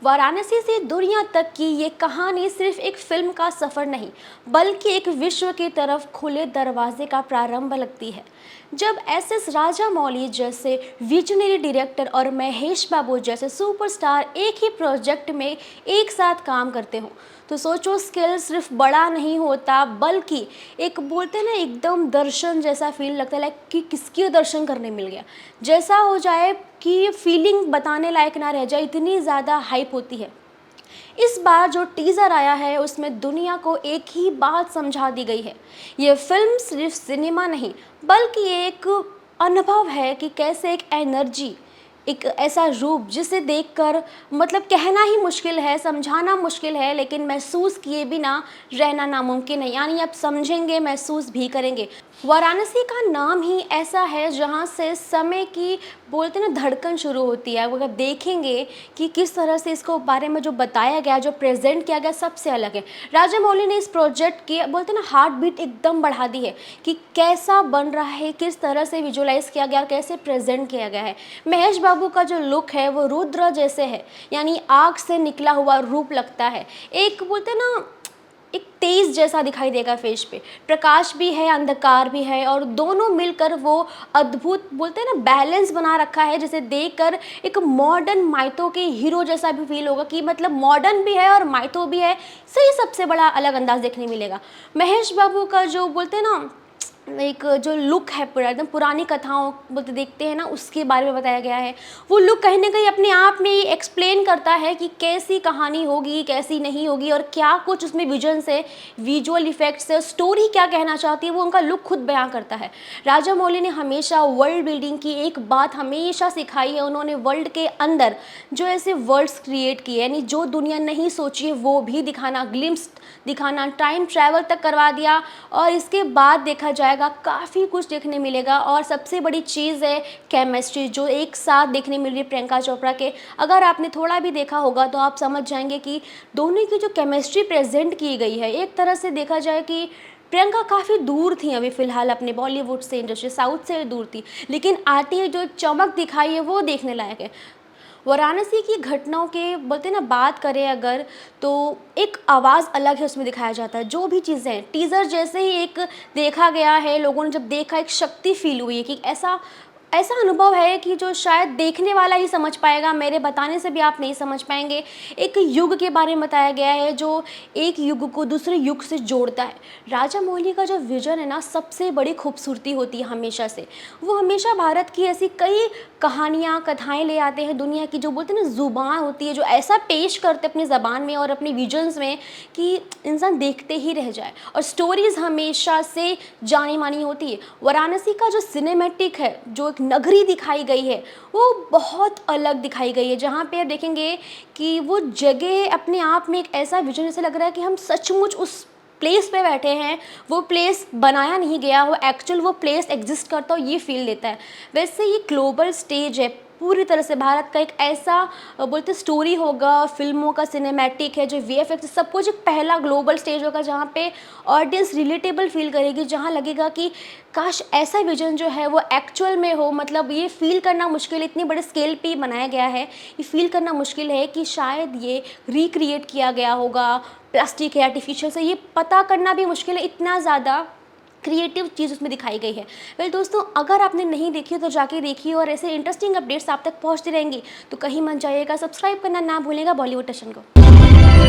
वाराणसी से दुनिया तक की ये कहानी सिर्फ एक फिल्म का सफ़र नहीं, बल्कि एक विश्व की तरफ खुले दरवाजे का प्रारंभ लगती है। जब एस राजामौली जैसे विजनरी डायरेक्टर और महेश बाबू जैसे सुपरस्टार एक ही प्रोजेक्ट में एक साथ काम करते हो, तो सोचो स्केल सिर्फ बड़ा नहीं होता, बल्कि एक बोलते हैं ना एकदम दर्शन जैसा फील लगता है, लाइक कि किसकी दर्शन करने मिल गया जैसा हो जाए कि ये फीलिंग बताने लायक ना रह जाए, इतनी ज़्यादा हाइप होती है। इस बार जो टीज़र आया है उसमें दुनिया को एक ही बात समझा दी गई है। ये फिल्म सिर्फ सिनेमा नहीं, बल्कि एक अनुभव है कि कैसे एक एनर्जी, एक ऐसा रूप जिसे देखकर मतलब कहना ही मुश्किल है, समझाना मुश्किल है, लेकिन महसूस किए बिना रहना नामुमकिन है। यानी आप समझेंगे, महसूस भी करेंगे। वाराणसी का नाम ही ऐसा है जहाँ से समय की बोलते ना धड़कन शुरू होती है। वो अगर देखेंगे कि किस तरह से इसको बारे में जो बताया गया, जो प्रेजेंट किया गया, सबसे अलग है। राजामौली ने इस प्रोजेक्ट की बोलते ना हार्ट बीट एकदम बढ़ा दी है कि कैसा बन रहा है, किस तरह से विजुलाइज किया गया और कैसे प्रेजेंट किया गया है। महेश बाबू का जो लुक है वो रुद्र जैसे है, यानी आग से निकला हुआ रूप लगता है। एक बोलते ना एक तेज जैसा दिखाई देगा फेस पे, प्रकाश भी है, अंधकार भी है, और दोनों मिलकर वो अद्भुत बोलते हैं ना बैलेंस बना रखा है, जिसे देखकर एक मॉडर्न माइथो के हीरो जैसा भी फील होगा कि मतलब मॉडर्न भी है और माइथो भी है। सही सबसे बड़ा अलग अंदाज देखने मिलेगा। महेश बाबू का जो बोलते हैं ना एक जो लुक है पूरा एकदम पुरानी कथाओं बोलते देखते हैं ना, उसके बारे में बताया गया है। वो लुक कहीं ना कहीं अपने आप में एक्सप्लेन करता है कि कैसी कहानी होगी, कैसी नहीं होगी, और क्या कुछ उसमें विजन से, विजुअल इफेक्ट से स्टोरी क्या कहना चाहती है, वो उनका लुक खुद बयां करता है। राजामौली ने हमेशा वर्ल्ड बिल्डिंग की एक बात हमेशा सिखाई है। उन्होंने वर्ल्ड के अंदर जो ऐसे वर्ल्ड्स क्रिएट किए, यानी जो दुनिया नहीं सोची है वो भी दिखाना, ग्लिम्स दिखाना, टाइम ट्रैवल तक करवा दिया। और इसके बाद देखा जाएगा काफ़ी कुछ देखने मिलेगा। और सबसे बड़ी चीज़ है केमिस्ट्री, जो एक साथ देखने मिल रही है प्रियंका चोपड़ा के। अगर आपने थोड़ा भी देखा होगा तो आप समझ जाएंगे कि दोनों की जो केमिस्ट्री प्रेजेंट की गई है, एक तरह से देखा जाए कि प्रियंका काफ़ी दूर थी अभी फ़िलहाल अपने बॉलीवुड से, इंडस्ट्री साउथ से दूर थी, लेकिन आती है जो चमक दिखाई है वो देखने लायक है। वाराणसी की घटनाओं के बोलते ना बात करें अगर, तो एक आवाज़ अलग है उसमें दिखाया जाता है। जो भी चीज़ें हैं टीज़र जैसे ही एक देखा गया है, लोगों ने जब देखा एक शक्ति फील हुई है कि ऐसा ऐसा अनुभव है कि जो शायद देखने वाला ही समझ पाएगा, मेरे बताने से भी आप नहीं समझ पाएंगे। एक युग के बारे में बताया गया है जो एक युग को दूसरे युग से जोड़ता है। राजामौली का जो विजन है ना, सबसे बड़ी खूबसूरती होती है हमेशा से। वो हमेशा भारत की ऐसी कई कहानियाँ, कथाएं ले आते हैं दुनिया की, जो बोलते हैं ना ज़ुबान होती है, जो ऐसा पेश करते अपनी ज़बान में और अपने विजन्स में कि इंसान देखते ही रह जाए। और स्टोरीज़ हमेशा से जानी मानी होती है। वाराणसी का जो सिनेमैटिक है, जो एक नगरी दिखाई गई है, वो बहुत अलग दिखाई गई है। जहाँ पे आप देखेंगे कि वो जगह अपने आप में एक ऐसा विजन, जैसे लग रहा है कि हम सचमुच उस प्लेस पे बैठे हैं। वो प्लेस बनाया नहीं गया, वो एक्चुअल वो प्लेस एग्जिस्ट करता हो, ये फील देता है। वैसे ये ग्लोबल स्टेज है, पूरी तरह से भारत का एक ऐसा बोलते स्टोरी होगा, फिल्मों का सिनेमैटिक है, जो वीएफएक्स सब कुछ, एक पहला ग्लोबल स्टेज होगा जहाँ पे ऑडियंस रिलेटेबल फील करेगी, जहाँ लगेगा कि काश ऐसा विजन जो है वो एक्चुअल में हो। मतलब ये फील करना मुश्किल, इतनी बड़े स्केल पे बनाया गया है, ये फील करना मुश्किल है कि शायद ये रिक्रिएट किया गया होगा प्लास्टिक है, आर्टिफिशियल से, ये पता करना भी मुश्किल है, इतना ज़्यादा क्रिएटिव चीज़ उसमें दिखाई गई है। वेल दोस्तों, अगर आपने नहीं देखी तो जाके देखिए, और ऐसे इंटरेस्टिंग अपडेट्स आप तक पहुंचती रहेंगी। तो कहीं मत जाइएगा, सब्सक्राइब करना ना भूलिएगा बॉलीवुड टशन को।